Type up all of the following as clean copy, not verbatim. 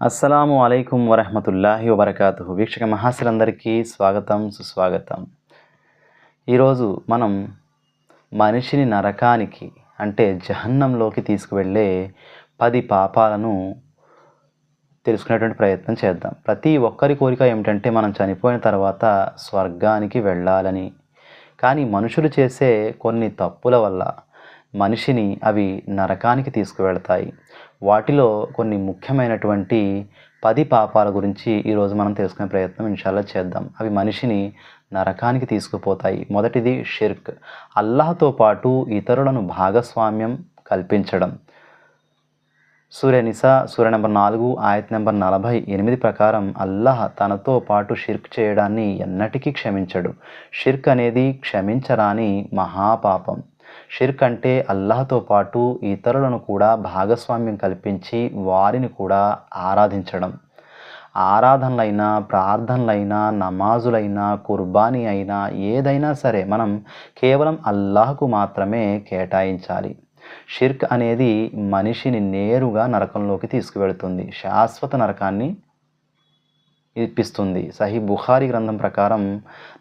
అస్సలాము అలైకుం వరహమతుల్లాహి వబర్కాతుహు. వీక్షక మహాశులందరికీ స్వాగతం, సుస్వాగతం. ఈరోజు మనం మనిషిని నరకానికి అంటే జహన్నంలోకి తీసుకువెళ్ళే 10 పాపాలను తెలుసుకునేటువంటి ప్రయత్నం చేద్దాం. ప్రతి ఒక్కరి కోరిక ఏమిటంటే మనం చనిపోయిన తర్వాత స్వర్గానికి వెళ్ళాలని. కానీ మనుషులు చేసే కొన్ని తప్పుల వల్ల మనిషిని అవి నరకానికి తీసుకువెళతాయి. వాటిలో కొన్ని ముఖ్యమైనటువంటి 10 పాపాల గురించి ఈరోజు మనం తెలుసుకునే ప్రయత్నం ఇన్షాల్లా చేద్దాం. అవి మనిషిని నరకానికి తీసుకుపోతాయి. మొదటిది షిర్క్, అల్లాహ్తో పాటు ఇతరులను భాగస్వామ్యం కల్పించడం. సూర నిసా సూర నెంబర్ 4 ఆయత్ నెంబర్ 48 ప్రకారం అల్లాహ్ తనతో పాటు షిర్క్ చేయడాన్ని ఎన్నటికీ క్షమించడు. షిర్క్ అనేది క్షమించరాని మహాపాపం. షిర్క్ అంటే అల్లాహ్తో పాటు ఇతరులను కూడా భాగస్వామ్యం కల్పించి వారిని కూడా ఆరాధించడం. ఆరాధనలైనా, ప్రార్థనలైనా, నమాజులైనా, కుర్బానీ అయినా ఏదైనా సరే మనం కేవలం అల్లాహ్కు మాత్రమే కేటాయించాలి. షిర్క్ అనేది మనిషిని నేరుగా నరకంలోకి తీసుకువెళుతుంది, శాశ్వత నరకాన్ని ఇప్పిస్తుంది. సహీ బుఖారీ గ్రంథం ప్రకారం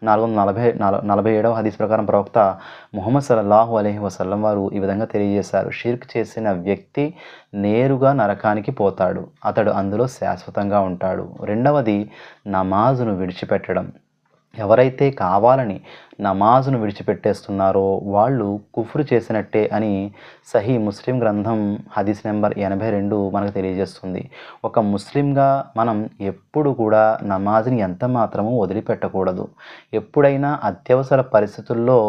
447వ హదీస్ ప్రకారం ప్రవక్త ముహమ్మద్ సల్లల్లాహు అలైహి వసల్లం వారు ఈ విధంగా తెలియజేశారు: షిర్క్ చేసిన వ్యక్తి నేరుగా నరకానికి పోతాడు, అతడు అందులో శాశ్వతంగా ఉంటాడు. రెండవది నమాజును విడిచిపెట్టడం. ఎవరైతే కావాలని నమాజును విడిచిపెట్టేస్తున్నారో వాళ్ళు కుఫ్రు చేసినట్టే అని సహీ ముస్లిం గ్రంథం హదీస్ నెంబర్ 82 మనకు తెలియజేస్తుంది. ఒక ముస్లింగా మనం ఎప్పుడు కూడా నమాజ్ని ఎంత మాత్రమూ వదిలిపెట్టకూడదు. ఎప్పుడైనా అత్యవసర పరిస్థితుల్లో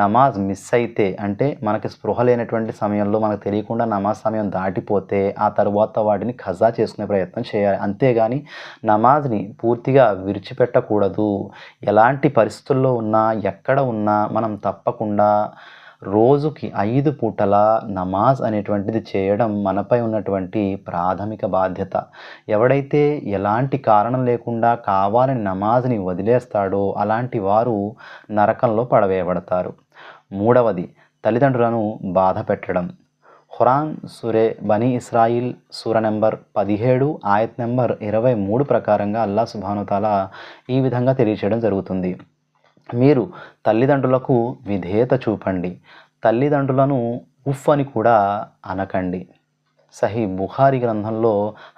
నమాజ్ మిస్ అయితే, అంటే మనకి స్పృహ లేనటువంటి సమయంలో మనకు తెలియకుండా నమాజ్ సమయం దాటిపోతే ఆ తరువాత వాటిని ఖజా చేసుకునే ప్రయత్నం చేయాలి. అంతేగాని నమాజ్ని పూర్తిగా విడిచిపెట్టకూడదు. ఎలాంటి పరిస్థితుల్లో ఉన్నా, ఎక్కడ ఉన్నా మనం తప్పకుండా రోజుకి 5 పూటల నమాజ్ అనేటువంటిది చేయడం మనపై ఉన్నటువంటి ప్రాథమిక బాధ్యత. ఎవడైతే ఎలాంటి కారణం లేకుండా కావాలని నమాజ్ని వదిలేస్తాడో అలాంటి వారు నరకంలో పడవేయబడతారు. మూడవది తల్లిదండ్రులను బాధ పెట్టడం. ఖురాన్ సూరే బనీ ఇస్రాయిల్ సూర నెంబర్ 17 ఆయత్ నెంబర్ 23 ప్రకారంగా అల్లాహ్ సుబ్హానహు వ తఆలా ఈ విధంగా తెలియచేయడం జరుగుతుంది: మీరు తల్లిదండ్రులకు విధేయత చూపండి, తల్లిదండ్రులను ఉఫ్ అని కూడా అనకండి. సహీ బుఖారీ గ్రంథంలో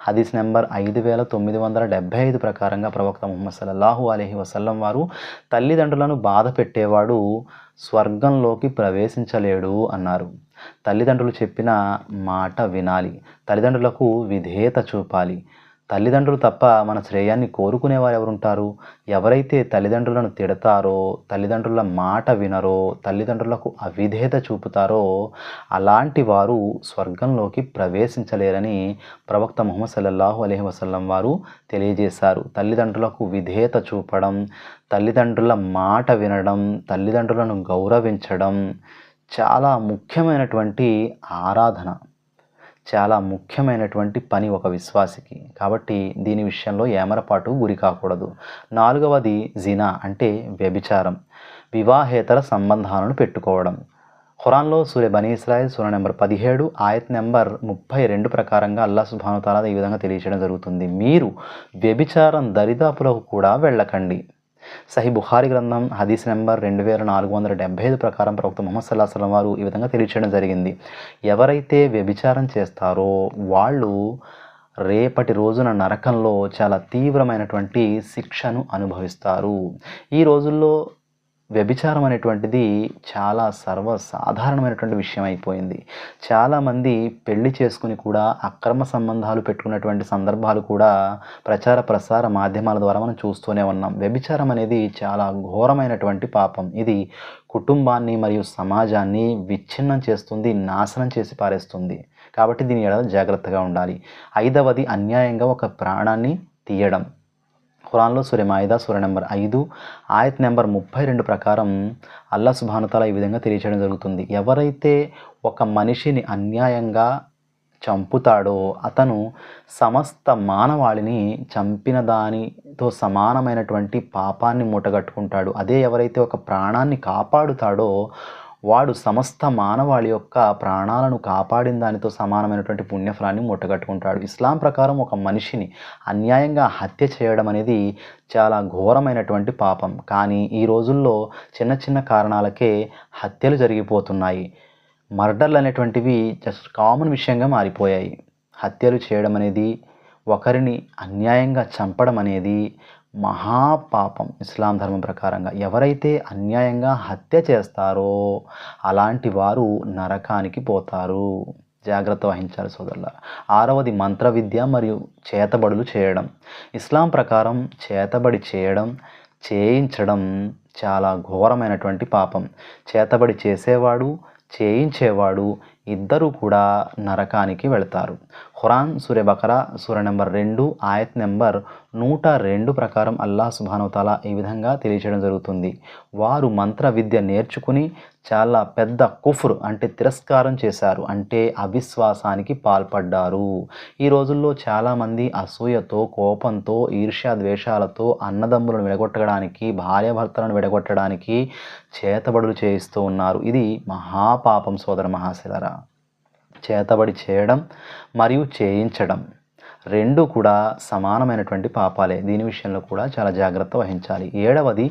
హదీస్ నెంబర్ 5975 ప్రకారంగా ప్రవక్త ముహమ్మద్ సల్లల్లాహు అలైహి వసల్లం వారు తల్లిదండ్రులను బాధ పెట్టేవాడు స్వర్గంలోకి ప్రవేశించలేడు అన్నారు. తల్లిదండ్రులు చెప్పిన మాట వినాలి, తల్లిదండ్రులకు విధేయత చూపాలి. తల్లిదండ్రులు తప్ప మన శ్రేయాన్ని కోరుకునేవారు ఎవరుంటారు? ఎవరైతే తల్లిదండ్రులను తిడతారో, తల్లిదండ్రుల మాట వినరో, తల్లిదండ్రులకు అవిధేయత చూపుతారో అలాంటి వారు స్వర్గంలోకి ప్రవేశించలేరని ప్రవక్త ముహమ్మద్ సల్లల్లాహు అలైహి వసల్లం వారు తెలియజేశారు. తల్లిదండ్రులకు విధేయత చూపడం, తల్లిదండ్రుల మాట వినడం, తల్లిదండ్రులను గౌరవించడం చాలా ముఖ్యమైనటువంటి ఆరాధన, చాలా ముఖ్యమైనటువంటి పని ఒక విశ్వాసికి. కాబట్టి దీని విషయంలో ఏమరపాటు గురి కాకూడదు. నాలుగవది జినా అంటే వ్యభిచారం, వివాహేతర సంబంధాలను పెట్టుకోవడం. ఖురాన్లో సూరే బనీ ఇస్రాయిల్ సూర నెంబర్ 17 ఆయత్ నెంబర్ 32 ప్రకారంగా అల్లాహ్ సుబ్హానహు వ తఆలా ఈ విధంగా తెలియచేయడం జరుగుతుంది: మీరు వ్యభిచారం దరిదాపులకు కూడా వెళ్ళకండి. సహీ బుఖారీ గ్రంథం హదీస్ నెంబర్ 2475 ప్రకారం ప్రవక్త ముహమ్మద్ సల్లల్లాహు అలైహి వసల్లం వారు ఈ విధంగా తెలియచేయడం జరిగింది: ఎవరైతే వ్యభిచారం చేస్తారో వాళ్ళు రేపటి రోజున నరకంలో చాలా తీవ్రమైనటువంటి శిక్షను అనుభవిస్తారు. ఈ రోజుల్లో వ్యభిచారం అనేటువంటిది చాలా సర్వసాధారణమైనటువంటి విషయం అయిపోయింది. చాలామంది పెళ్లి చేసుకుని కూడా అక్రమ సంబంధాలు పెట్టుకున్నటువంటి సందర్భాలు కూడా ప్రచార ప్రసార మాధ్యమాల ద్వారా మనం చూస్తూనే ఉన్నాం. వ్యభిచారం అనేది చాలా ఘోరమైనటువంటి పాపం. ఇది కుటుంబాన్ని మరియు సమాజాన్ని విచ్ఛిన్నం చేస్తుంది, నాశనం చేసి పారేస్తుంది. కాబట్టి దీని ఎడల జాగ్రత్తగా ఉండాలి. ఐదవది అన్యాయంగా ఒక ప్రాణాన్ని తీయడం. ఖురాన్లో సూరే మాయిదా సూర నెంబర్ 5 ఆయత్ నెంబర్ 32 ప్రకారం అల్లాహ్ సుబ్హానహు వ తఆలా ఈ విధంగా తెలియచేయడం జరుగుతుంది: ఎవరైతే ఒక మనిషిని అన్యాయంగా చంపుతాడో అతను సమస్త మానవాళిని చంపిన దానితో సమానమైనటువంటి పాపాన్ని మూటగట్టుకుంటాడు. అదే ఎవరైతే ఒక ప్రాణాన్ని కాపాడుతాడో వాడు సమస్త మానవాళి యొక్క ప్రాణాలను కాపాడిన దానితో సమానమైనటువంటి పుణ్యఫలాన్ని మూటగట్టుకుంటాడు. ఇస్లాం ప్రకారం ఒక మనిషిని అన్యాయంగా హత్య చేయడం అనేది చాలా ఘోరమైనటువంటి పాపం. కానీ ఈ రోజుల్లో చిన్న చిన్న కారణాలకే హత్యలు జరిగిపోతున్నాయి. మర్డర్లు అనేటువంటివి జస్ట్ కామన్ విషయంగా మారిపోయాయి. హత్యలు చేయడం అనేది, ఒకరిని అన్యాయంగా చంపడం అనేది మహాపాపం. ఇస్లాం ధర్మం ప్రకారంగా ఎవరైతే అన్యాయంగా హత్య చేస్తారో అలాంటి వారు నరకానికి పోతారు. జాగ్రత్త వహించాలి సోదరులారా. 6వది మంత్ర విద్య మరియు చేతబడులు చేయడం. ఇస్లాం ప్రకారం చేతబడి చేయడం, చేయించడం చాలా ఘోరమైనటువంటి పాపం. చేతబడి చేసేవాడు, చేయించేవాడు ఇద్దరూ కూడా నరకానికి వెళతారు. ఖురాన్ సూరే బకరా సూర నెంబర్ 2 ఆయత్ నెంబర్ 102 ప్రకారం అల్లాహ్ సుబ్హానహు వ తఆలా ఈ విధంగా తెలియజేయడం జరుగుతుంది. వారు మంత్ర విద్య నేర్చుకుని చాలా పెద్ద కుఫ్ర్ అంటే తిరస్కారం చేశారు, అంటే అవిశ్వాసానికి పాల్పడ్డారు. ఈ రోజుల్లో చాలామంది అసూయతో, కోపంతో, ఈర్ష్యా ద్వేషాలతో అన్నదమ్ములను విడగొట్టడానికి, భార్యాభర్తలను విడగొట్టడానికి చేతబడులు చేయిస్తూ ఉన్నారు. ఇది మహాపాపం సోదర మహాశిలరా. చేతబడి చేయడం మరియు చేయించడం రెండు కూడా సమానమైనటువంటి పాపాలే. దీని విషయంలో కూడా చాలా జాగ్రత్త వహించాలి. 7వది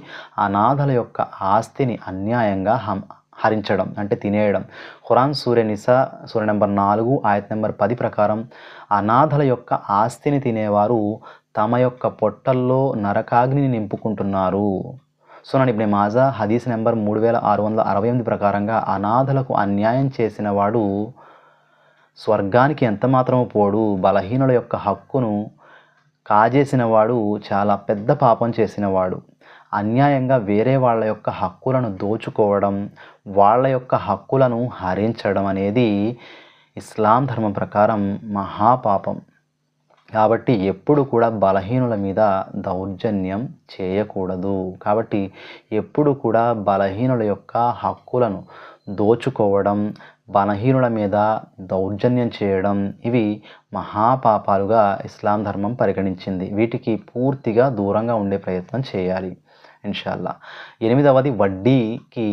అనాథల యొక్క ఆస్తిని అన్యాయంగా హరించడం అంటే తినేయడం. ఖురాన్ సూరే నిసా సూర నెంబర్ 4 ఆయత్ నెంబర్ 10 ప్రకారం అనాథల యొక్క ఆస్తిని తినేవారు తమ యొక్క పొట్టల్లో నరకాగ్నిని నింపుకుంటున్నారు. సునన్ ఇబ్నే మాజా హదీస్ నెంబర్ 3668 ప్రకారంగా అనాథలకు అన్యాయం చేసిన వాడు స్వర్గానికి ఎంత మాత్రమూ పోడు. బలహీనుల యొక్క హక్కును కాజేసిన వాడు చాలా పెద్ద పాపం చేసినవాడు. అన్యాయంగా వేరే వాళ్ళ యొక్క హక్కులను దోచుకోవడం, వాళ్ళ యొక్క హక్కులను హరించడం అనేది ఇస్లాం ధర్మం ప్రకారం మహాపాపం. కాబట్టి ఎప్పుడు కూడా బలహీనుల మీద దౌర్జన్యం చేయకూడదు. కాబట్టి ఎప్పుడు కూడా బలహీనుల యొక్క హక్కులను దోచుకోవడం, బలహీనుల మీద దౌర్జన్యం చేయడం ఇవి మహాపాపాలుగా ఇస్లాం ధర్మం పరిగణించింది. వీటికి పూర్తిగా దూరంగా ఉండే ప్రయత్నం చేయాలి ఇన్షాల్లా. 8వది వడ్డీకి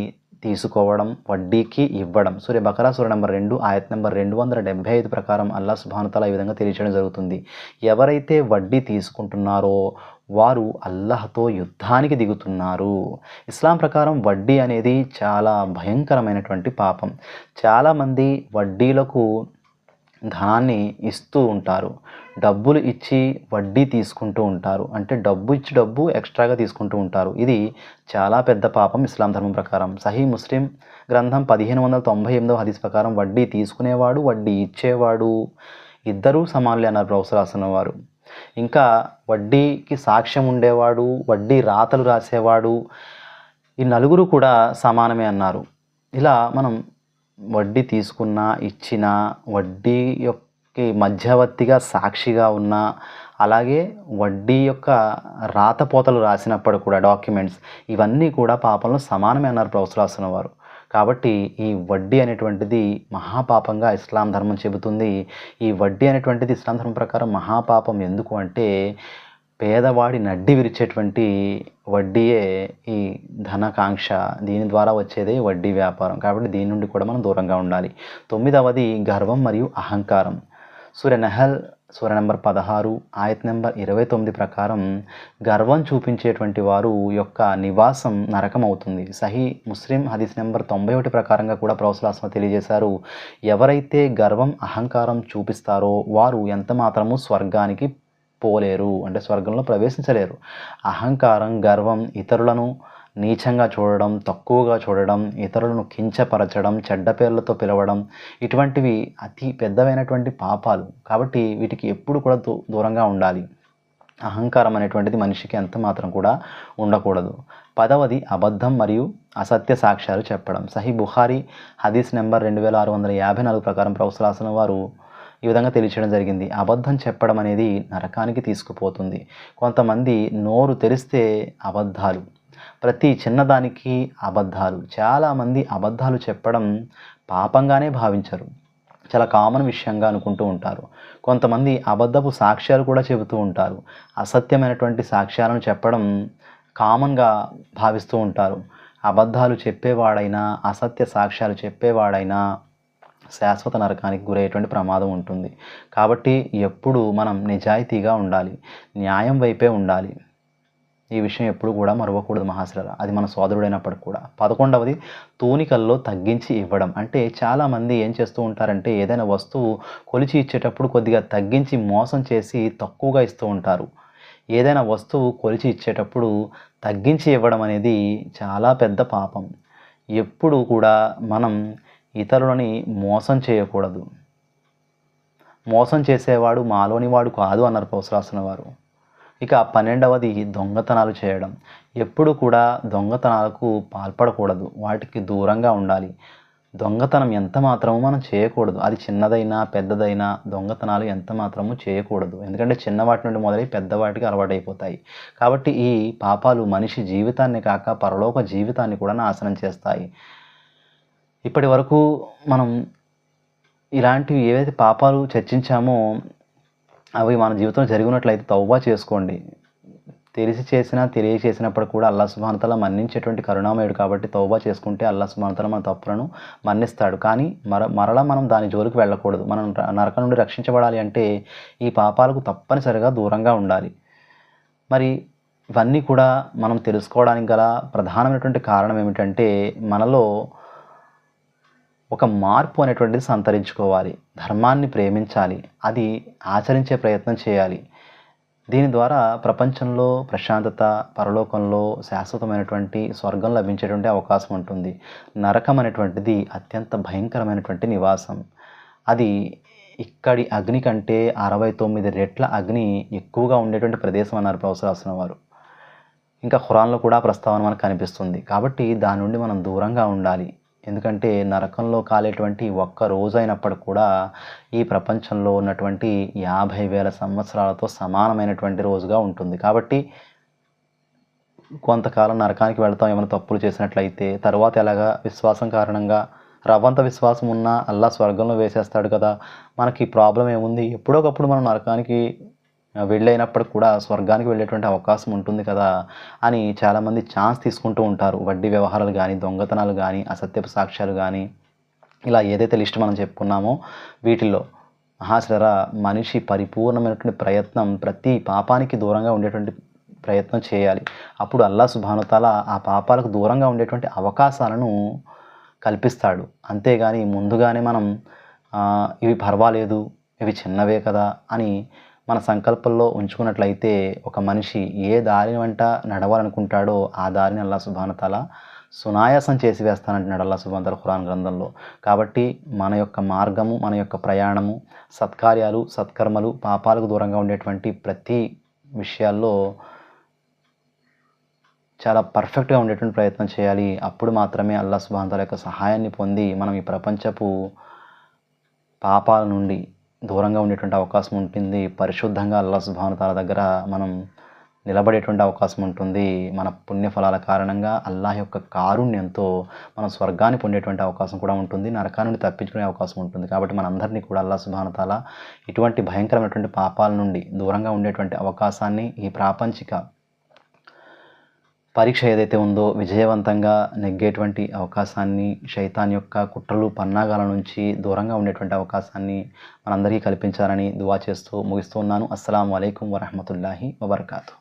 తీసుకోవడం, వడ్డీకి ఇవ్వడం. సూరే బకరా సూర నెంబర్ 2 ఆయత్ నెంబర్ 275 ప్రకారం అల్లాహ్ సుబ్హానహు వ తఆలా ఈ విధంగా తెలియజేయడం జరుగుతుంది. ఎవరైతే వడ్డీ తీసుకుంటున్నారో వారు అల్లాహ్తో యుద్ధానికి దిగుతున్నారు. ఇస్లాం ప్రకారం వడ్డీ అనేది చాలా భయంకరమైనటువంటి పాపం. చాలామంది వడ్డీలకు ధనాన్ని ఇస్తూ ఉంటారు, డబ్బులు ఇచ్చి వడ్డీ తీసుకుంటూ ఉంటారు. అంటే డబ్బు ఇచ్చి డబ్బు ఎక్స్ట్రాగా తీసుకుంటూ ఉంటారు. ఇది చాలా పెద్ద పాపం ఇస్లాం ధర్మం ప్రకారం. సహీ ముస్లిం గ్రంథం 1598వ హదీస్ ప్రకారం వడ్డీ తీసుకునేవాడు, వడ్డీ ఇచ్చేవాడు ఇద్దరూ సమానులే అన్నారు ప్రొఫెసర్ వారు. ఇంకా వడ్డీకి సాక్ష్యం ఉండేవాడు, వడ్డీ రాతలు రాసేవాడు, ఈ నలుగురు కూడా సమానమే అన్నారు. ఇలా మనం వడ్డీ తీసుకున్నా, ఇచ్చినా, వడ్డీ యొక్క మధ్యవర్తిగా సాక్షిగా ఉన్నా, అలాగే వడ్డీ యొక్క రాతపోతలు రాసినప్పుడు కూడా డాక్యుమెంట్స్ ఇవన్నీ కూడా పాపంలో సమానమే అన్నారు ప్రొఫెసర్ వారు. కాబట్టి ఈ వడ్డీ అనేటువంటిది మహాపాపంగా ఇస్లాం ధర్మం చెబుతుంది. ఈ వడ్డీ అనేటువంటిది ఇస్లాం ధర్మం ప్రకారం మహాపాపం. ఎందుకు అంటే పేదవాడి నడ్డి విరిచేటువంటి వడ్డీయే ఈ ధనకాంక్ష, దీని ద్వారా వచ్చేదే వడ్డీ వ్యాపారం. కాబట్టి దీని నుండి కూడా మనం దూరంగా ఉండాలి. 9వది గర్వం మరియు అహంకారం. సూర నహల్ సూర నెంబర్ 16 ఆయత్ నెంబర్ 29 ప్రకారం గర్వం చూపించేటువంటి వారు యొక్క నివాసం నరకం అవుతుంది. సహీ ముస్లిం హదీస్ నెంబర్ 91 ప్రకారంగా కూడా ప్రొఫెసర్ తెలియజేశారు, ఎవరైతే గర్వం అహంకారం చూపిస్తారో వారు ఎంత మాత్రము స్వర్గానికి పోలేరు, అంటే స్వర్గంలో ప్రవేశించలేరు. అహంకారం, గర్వం ఇతరులను నీచంగా చూడడం, తక్కువగా చూడడం, ఇతరులను కించపరచడం, చెడ్డ పేర్లతో పిలవడం ఇటువంటివి అతి పెద్దవైనటువంటి పాపాలు. కాబట్టి వీటికి ఎప్పుడు కూడా దూరంగా ఉండాలి. అహంకారం అనేటువంటిది మనిషికి ఎంత మాత్రం కూడా ఉండకూడదు. 10వది అబద్ధం మరియు అసత్య సాక్ష్యాలు చెప్పడం. సహీ బుఖారీ హదీస్ నెంబర్ 2654 ప్రకారం ప్రొఫెసర్ వారు ఈ విధంగా తెలియచేయడం జరిగింది, అబద్ధం చెప్పడం అనేది నరకానికి తీసుకుపోతుంది. కొంతమంది నోరు తెరిస్తే అబద్ధాలు, ప్రతి చిన్నదానికి అబద్ధాలు. చాలామంది అబద్ధాలు చెప్పడం పాపంగానే భావించరు, చాలా కామన్ విషయంగా అనుకుంటూ ఉంటారు. కొంతమంది అబద్ధపు సాక్ష్యాలు కూడా చెబుతూ ఉంటారు. అసత్యమైనటువంటి సాక్ష్యాలను చెప్పడం కామన్గా భావిస్తూ ఉంటారు. అబద్ధాలు చెప్పేవాడైనా, అసత్య సాక్ష్యాలు చెప్పేవాడైనా శాశ్వత నరకానికి గురయ్యేటువంటి ప్రమాదం ఉంటుంది. కాబట్టి ఎప్పుడు మనం నిజాయితీగా ఉండాలి, న్యాయం వైపే ఉండాలి. ఈ విషయం ఎప్పుడు కూడా మరవకూడదు మహాశిలారా, అది మన సోదరుడైనప్పటికి కూడా. 11వది తూనికల్లో తగ్గించి ఇవ్వడం. అంటే చాలామంది ఏం చేస్తూ ఉంటారంటే ఏదైనా వస్తువు కొలిచి ఇచ్చేటప్పుడు కొద్దిగా తగ్గించి మోసం చేసి తక్కువగా ఇస్తూ ఉంటారు. ఏదైనా వస్తువు కొలిచి ఇచ్చేటప్పుడు తగ్గించి ఇవ్వడం అనేది చాలా పెద్ద పాపం. ఎప్పుడు కూడా మనం ఇతరులని మోసం చేయకూడదు. మోసం చేసేవాడు మాలోని వాడు కాదు అన్నారు పౌసరాసిన వారు. ఇక 12వది దొంగతనాలు చేయడం. ఎప్పుడు కూడా దొంగతనాలకు పాల్పడకూడదు, వాటికి దూరంగా ఉండాలి. దొంగతనం ఎంత మాత్రము మనం చేయకూడదు. అది చిన్నదైనా పెద్దదైనా దొంగతనాలు ఎంత మాత్రము చేయకూడదు. ఎందుకంటే చిన్నవాటి నుండి మొదలై పెద్దవాటికి అలవాటైపోతాయి. కాబట్టి ఈ పాపాలు మనిషి జీవితాన్ని కాక పరలోక జీవితాన్ని కూడా నాశనం చేస్తాయి. ఇప్పటి వరకు మనం ఇలాంటివి ఏవైతే పాపాలు చర్చించామో అవి మన జీవితంలో జరిగినట్లయితే తౌబా చేసుకోండి. తెలిసి చేసినా తెలియచేసినప్పుడు కూడా అల్లాహ్ సుబ్హానహు వ తఆలా మన్నించేటువంటి కరుణామయుడు కాబట్టి తౌబా చేసుకుంటే అల్లాహ్ సుబ్హానహు వ తఆలా మన తప్పులను మన్నిస్తాడు. కానీ మరలా మనం దాని జోలికి వెళ్ళకూడదు. మనం నరకం నుండి రక్షించబడాలి అంటే ఈ పాపాలకు తప్పనిసరిగా దూరంగా ఉండాలి. మరి ఇవన్నీ కూడా మనం తెలుసుకోవడానికి గల ప్రధానమైనటువంటి కారణం ఏమిటంటే మనలో ఒక మార్పు అనేటువంటిది సంతరించుకోవాలి. ధర్మాన్ని ప్రేమించాలి, అది ఆచరించే ప్రయత్నం చేయాలి. దీని ద్వారా ప్రపంచంలో ప్రశాంతత, పరలోకంలో శాశ్వతమైనటువంటి స్వర్గం లభించేటువంటి అవకాశం ఉంటుంది. నరకం అనేటువంటిది అత్యంత భయంకరమైనటువంటి నివాసం. అది ఇక్కడి అగ్ని కంటే 69 రెట్ల అగ్ని ఎక్కువగా ఉండేటువంటి ప్రదేశం అన్నారు ప్రొఫెసర్ వారు. ఇంకా ఖురాన్లో కూడా ప్రస్తావన మనకు కనిపిస్తుంది. కాబట్టి దాని నుండి మనం దూరంగా ఉండాలి. ఎందుకంటే నరకంలో కాలేటువంటి ఒక్క రోజు అయినప్పటికి కూడా ఈ ప్రపంచంలో ఉన్నటువంటి 50,000 సంవత్సరాలతో సమానమైనటువంటి రోజుగా ఉంటుంది. కాబట్టి కొంతకాలం నరకానికి వెళ్తాం ఏమైనా తప్పులు చేసినట్లయితే. తర్వాత ఎలాగా విశ్వాసం కారణంగా రవ్వంత విశ్వాసం ఉన్నా అల్లాహ్ స్వర్గంలో వేసేస్తాడు కదా, మనకి ప్రాబ్లం ఏముంది, ఎప్పుడోకప్పుడు మనం నరకానికి వెళ్ళైనప్పటికి కూడా స్వర్గానికి వెళ్ళేటువంటి అవకాశం ఉంటుంది కదా అని చాలామంది ఛాన్స్ తీసుకుంటూ ఉంటారు. వడ్డీ వ్యవహారాలు కానీ, దొంగతనాలు కానీ, అసత్యపు సాక్ష్యాలు కానీ, ఇలా ఏదైతే లిస్ట్ మనం చెప్పుకున్నామో వీటిల్లో మహాశిలారా మనిషి పరిపూర్ణమైనటువంటి ప్రయత్నం ప్రతి పాపానికి దూరంగా ఉండేటువంటి ప్రయత్నం చేయాలి. అప్పుడు అల్లాహ్ సుబ్హానహు వ తఆలా ఆ పాపాలకు దూరంగా ఉండేటువంటి అవకాశాలను కల్పిస్తాడు. అంతేగాని ముందుగానే మనం ఇవి పర్వాలేదు, ఇవి చిన్నవే కదా అని మన సంకల్పంలో ఉంచుకున్నట్లయితే ఒక మనిషి ఏ దారి వెంట నడవాలనుకుంటాడో ఆ దారిని అల్లాహ్ సుబ్హానహు వ తఆలా సునాయాసం చేసి వేస్తానంటున్నాడు అల్లాహ్ సుబ్హానహు వ తఆలా ఖురాన్ గ్రంథంలో. కాబట్టి మన యొక్క మార్గము, మన యొక్క ప్రయాణము, సత్కార్యాలు, సత్కర్మలు, పాపాలకు దూరంగా ఉండేటువంటి ప్రతి విషయాల్లో చాలా పర్ఫెక్ట్గా ఉండేటువంటి ప్రయత్నం చేయాలి. అప్పుడు మాత్రమే అల్లాహ్ సుబ్హానహు వ తఆలా యొక్క సహాయాన్ని పొంది మనం ఈ ప్రపంచపు పాపాల నుండి దూరంగా ఉండేటువంటి అవకాశం ఉంటుంది. పరిశుద్ధంగా అల్లాహ్ సుబ్హానహు వ తఆలా దగ్గర మనం నిలబడేటువంటి అవకాశం ఉంటుంది. మన పుణ్యఫలాల కారణంగా అల్లాహ్ యొక్క కారుణ్యంతో మనం స్వర్గాన్ని పొందేటువంటి అవకాశం కూడా ఉంటుంది. నరకా నుండి తప్పించుకునే అవకాశం ఉంటుంది. కాబట్టి మనందరినీ కూడా అల్లాహ్ సుబ్హానహు వ తఆలా ఇటువంటి భయంకరమైనటువంటి పాపాల నుండి దూరంగా ఉండేటువంటి అవకాశాన్ని, ఈ ప్రాపంచిక పరీక్ష ఏదైతే ఉందో విజయవంతంగా నెగ్గేటువంటి అవకాశాన్ని, శైతాన్ యొక్క కుట్రలు పన్నాగాల నుంచి దూరంగా ఉండేటువంటి అవకాశాన్ని మనందరికీ కల్పించాలని దువా చేస్తూ ముగిస్తూ ఉన్నాను. అస్సలాము అలైకుం వరహ్మతుల్లాహి వబర్కాతుహ్.